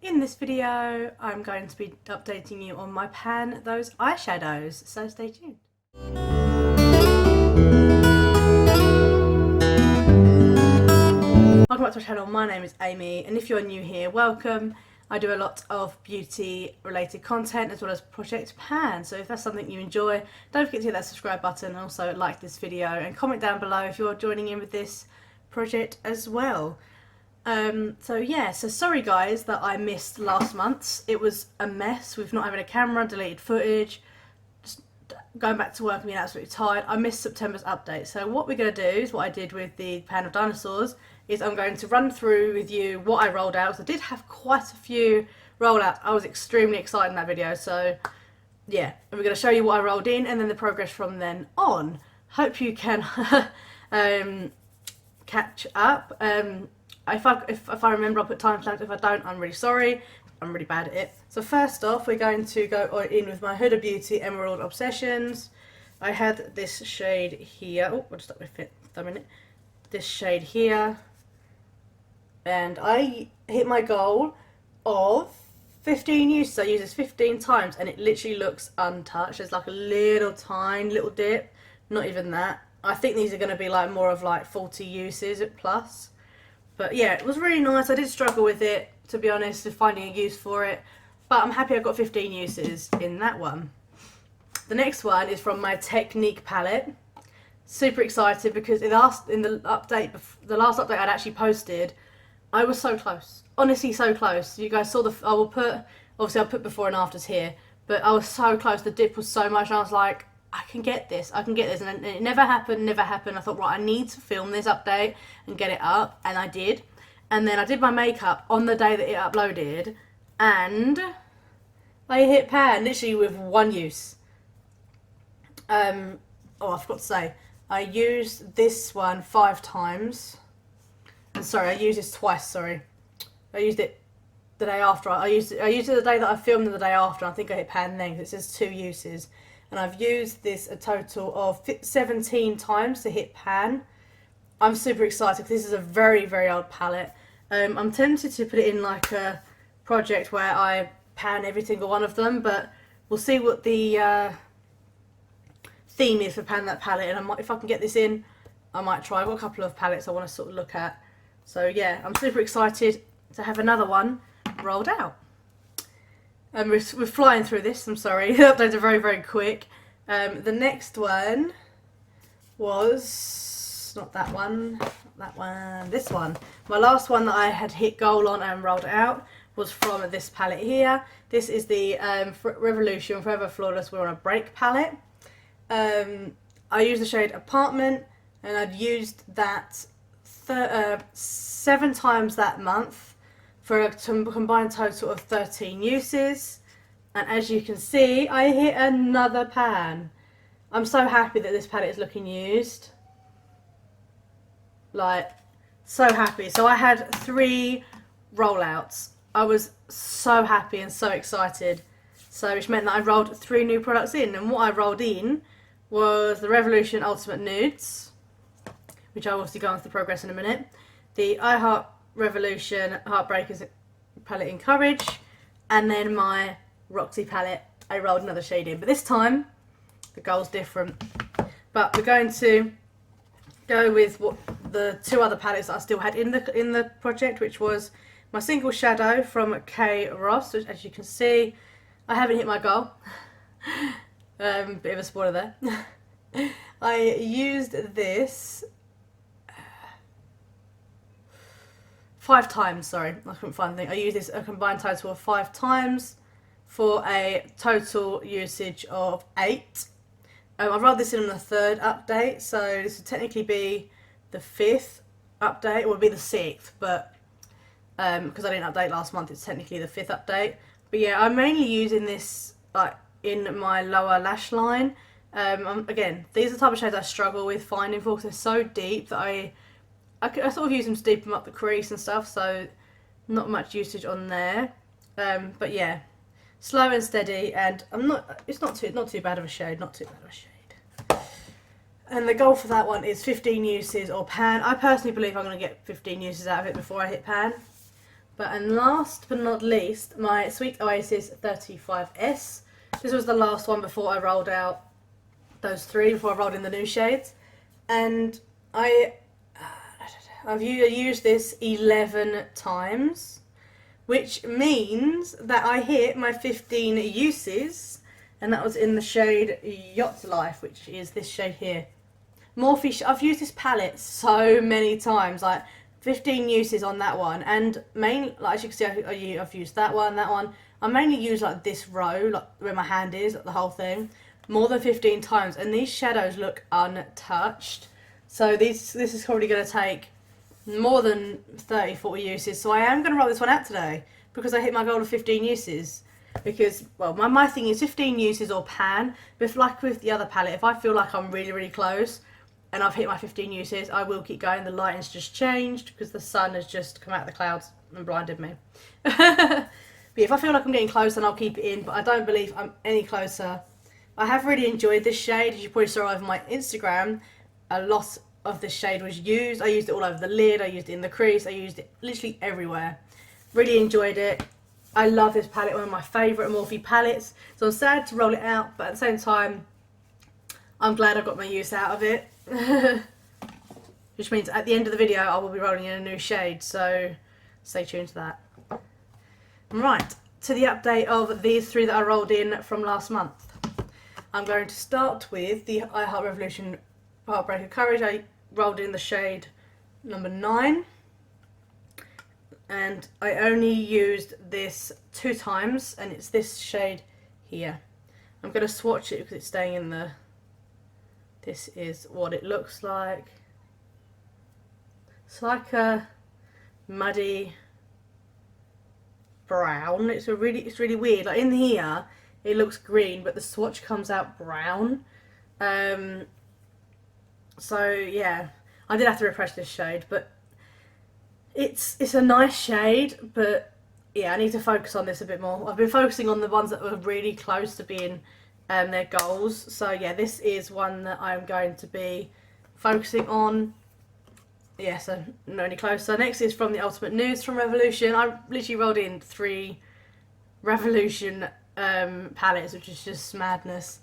In this video, I'm going to be updating you on my pan those eyeshadows, so stay tuned. Welcome back to my channel. My name is Amy, and if you're new here, welcome. I do a lot of beauty related content as well as Project Pan, so if that's something you enjoy, don't forget to hit that subscribe button and also like this video and comment down below if you're joining in with this project as well. So sorry guys that I missed last month's. It was a mess with not having a camera, deleted footage, just going back to work and being absolutely tired. I missed September's update. So what we're going to do is what I did with the pan of dinosaurs is I'm going to run through with you what I rolled out. So I did have quite a few rollouts. I was extremely excited in that video. So yeah, and we're going to show you what I rolled in and then the progress from then on. Hope you can catch up. If I remember, I'll put timestamps. If I don't, I'm really sorry. I'm really bad at it. So first off, we're going to go in with my Huda Beauty Emerald Obsessions. I had this shade here. Oh, I'll just stop my thumb in it. This shade here. And I hit my goal of 15 uses. I use this 15 times and it literally looks untouched. There's like a little tiny little dip. Not even that. I think these are going to be like more of like 40 uses plus. But yeah, it was really nice. I did struggle with it, to be honest, of finding a use for it. But I'm happy I got 15 uses in that one. The next one is from my Technique palette. Super excited because in the last update I'd actually posted, I was so close. Honestly, so close. You guys saw I'll put before and afters here. But I was so close. The dip was so much. And I was like, I can get this. And it never happened. I thought, right, I need to film this update and get it up. And I did. And then I did my makeup on the day that it uploaded. And I hit pan, literally with one use. I forgot to say, I used this one 5 times. And sorry, I used this twice, sorry. I used it the day after. I used it the day that I filmed and the day after. I think I hit pan then because it says 2 uses. And I've used this a total of 17 times to hit pan. I'm super excited because this is a very, very old palette. I'm tempted to put it in like a project where I pan every single one of them, but we'll see what the theme is for pan that palette. And if I can get this in, I might try. I've got a couple of palettes I want to sort of look at. So yeah, I'm super excited to have another one rolled out. We're flying through this, I'm sorry. The updates are very, very quick. The next one was not that one, this one. My last one that I had hit goal on and rolled out was from this palette here. This is the Revolution Forever Flawless We're on a Break palette. I used the shade Apartment and I'd used that 7 times that month for a combined total of 13 uses. And as you can see, I hit another pan. I'm so happy that this palette is looking used. Like, so happy. So I had 3 rollouts. I was so happy and so excited. So which meant that I rolled 3 new products in. And what I rolled in was the Revolution Ultimate Nudes, which I'll obviously go into the progress in a minute. The I Heart Revolution Heartbreakers palette in Courage, and then my Roxy palette, I rolled another shade in, but this time the goal's different. But we're going to go with what the 2 other palettes that I still had in the project, which was my Single Shadow from K. Ross, which, as you can see, I haven't hit my goal. Bit of a spoiler there. I used this 5 times, sorry, I couldn't find the thing. I used this a combined total of 5 times for a total usage of 8. I rolled this in on the 3rd update, so this would technically be the 5th update, or would be the 6th, but because I didn't update last month, it's technically the 5th update. But yeah, I'm mainly using this like in my lower lash line. Again, these are the type of shades I struggle with finding for because they're so deep that I sort of use them to deepen up the crease and stuff, so not much usage on there. But yeah, slow and steady, and it's not too bad of a shade, And the goal for that one is 15 uses or pan. I personally believe I'm going to get 15 uses out of it before I hit pan. And last but not least, my Sweet Oasis 35S. This was the last one before I rolled out those three, before I rolled in the new shades. And I've used this 11 times, which means that I hit my 15 uses, and that was in the shade Yacht Life, which is this shade here. Morphe, I've used this palette so many times, like 15 uses on that one, and like as you can see, I've used that one. I mainly use like this row, like where my hand is, like the whole thing, more than 15 times, and these shadows look untouched. So this is probably going to take more than 30-40 uses, so I am going to roll this one out today because I hit my goal of 15 uses. Because, well, my thing is 15 uses or pan, but if, like with the other palette, if I feel like I'm really close and I've hit my 15 uses, I will keep going. The lighting's just changed because the sun has just come out of the clouds and blinded me. But yeah, if I feel like I'm getting close, then I'll keep it in, but I don't believe I'm any closer. I have really enjoyed this shade. As you probably saw over my Instagram, a lot of this shade was used. I used it all over the lid, I used it in the crease, I used it literally everywhere. Really enjoyed it. I love this palette, one of my favourite Morphe palettes. So I'm sad to roll it out, but at the same time, I'm glad I got my use out of it. Which means at the end of the video, I will be rolling in a new shade, so stay tuned to that. Right, to the update of these three that I rolled in from last month. I'm going to start with the I Heart Revolution Heartbreaker Courage. I rolled in the shade number 9. And I only used this 2 times, and it's this shade here. I'm going to swatch it because it's staying in the... This is what it looks like. It's like a muddy brown. It's really weird. Like in here, it looks green, but the swatch comes out brown. So yeah, I did have to refresh this shade, but it's a nice shade, but yeah, I need to focus on this a bit more. I've been focusing on the ones that were really close to being their goals. So yeah, this is one that I'm going to be focusing on. Yeah, so not any closer. Next is from the Ultimate Nudes from Revolution. I literally rolled in 3 Revolution palettes, which is just madness.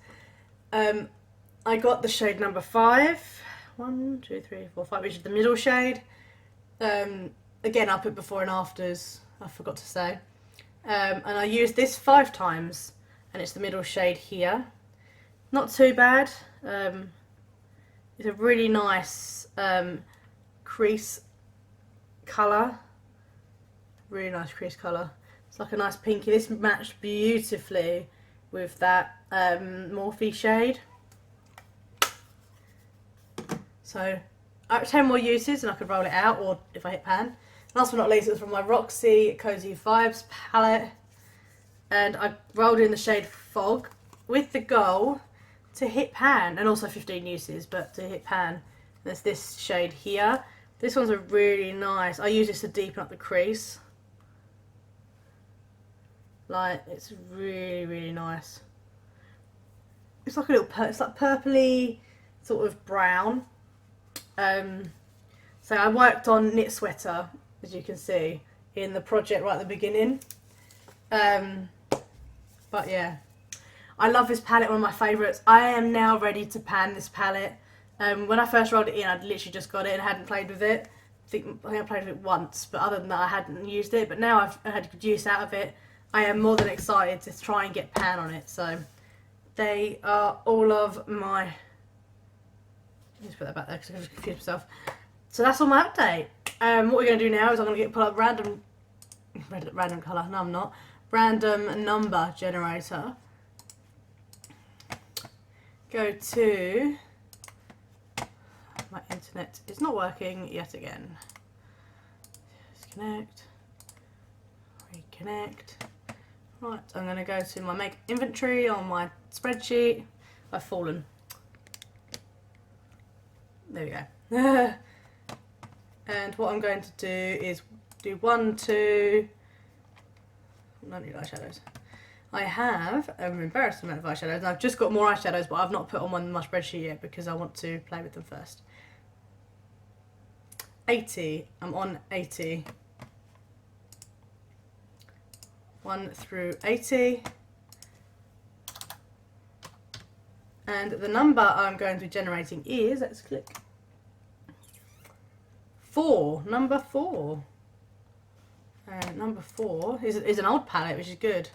I got the shade number 5. 1, 2, 3, 4, 5, which is the middle shade. Again, I'll put before and afters, I forgot to say. And I used this 5 times, and it's the middle shade here. Not too bad. It's a really nice crease colour. Really nice crease colour. It's like a nice pinky. This matched beautifully with that Morphe shade. So 10 more uses and I could roll it out, or if I hit pan. Last but not least, it was from my Roxy Cozy Vibes palette, and I rolled in the shade Fog with the goal to hit pan, and also 15 uses, but to hit pan. There's this shade here. This one's a really nice. I use this to deepen up the crease. Like, it's really nice. It's like a little, it's like purpley sort of brown. So I worked on Knit Sweater, as you can see, in the project right at the beginning. But yeah, I love this palette, one of my favourites. I am now ready to pan this palette. When I first rolled it in, I'd literally just got it and hadn't played with it. I think I played with it once, but other than that I hadn't used it. But now I've had good use out of it. I am more than excited to try and get pan on it. So they are all of my... Let's put that back there because I just confused myself. So that's all my update. What we're going to do now is I'm going to pull up random colour. No, I'm not. Random number generator. Go to... My internet is not working yet again. Disconnect. Reconnect. Right, I'm going to go to my make inventory on my spreadsheet. I've fallen. There we go. And what I'm going to do is do 1, 2... Not need eyeshadows. I have an embarrassing amount of eyeshadows, and I've just got more eyeshadows, but I've not put on one in my spreadsheet yet because I want to play with them first. 80. I'm on 80. 1 through 80. And the number I'm going to be generating is, let's click, 4, number 4. And number 4 is an old palette, which is good.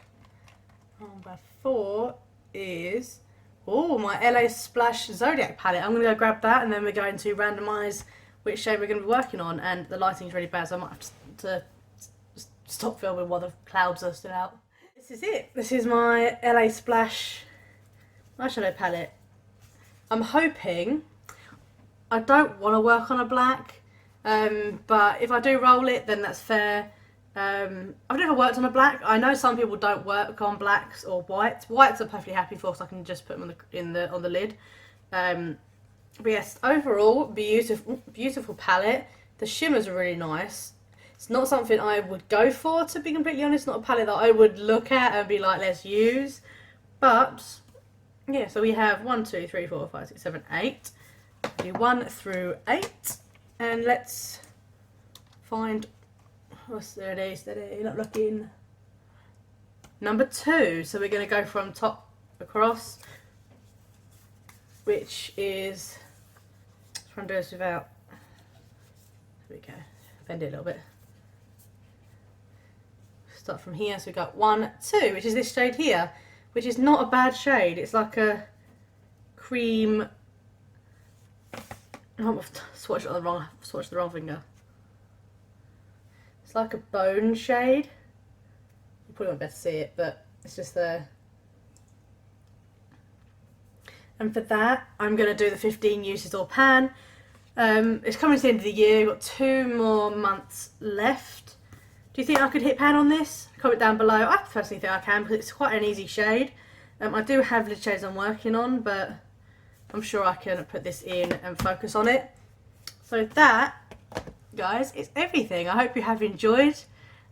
Number 4 is, oh, my LA Splash Zodiac palette. I'm going to go grab that, and then we're going to randomise which shade we're going to be working on. And the lighting's really bad, so I might have to stop filming while the clouds are still out. This is it. This is my LA Splash eyeshadow palette. I'm hoping, I don't want to work on a black, but if I do roll it, then that's fair. I've never worked on a black. I know some people don't work on blacks or whites. Whites I'm perfectly happy for, so I can just put them on the lid. But yes, overall, beautiful palette. The shimmers are really nice. It's not something I would go for, to be completely honest. Not a palette that I would look at and be like, let's use. But yeah, so we have 1, 2, 3, 4, 5, 6, 7, 8. Do 1 through 8, and let's find. Steady, not looking. Number 2. So we're going to go from top across, which is. Try and do this without. There we go. Bend it a little bit. Start from here. So we got 1, 2, which is this shade here, which is not a bad shade. It's like a cream. Oh, I've swatched the wrong finger. It's like a bone shade. You probably won't be able to see it, but it's just there. And for that, I'm going to do the 15 uses or pan. It's coming to the end of the year. We've got 2 more months left. Do you think I could hit pan on this? Comment down below. I personally think I can, because it's quite an easy shade. I do have lid shades I'm working on, but I'm sure I can put this in and focus on it. So that, guys, it's everything. I hope you have enjoyed,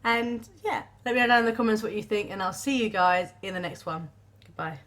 and yeah, let me know down in the comments what you think, and I'll see you guys in the next one. Goodbye.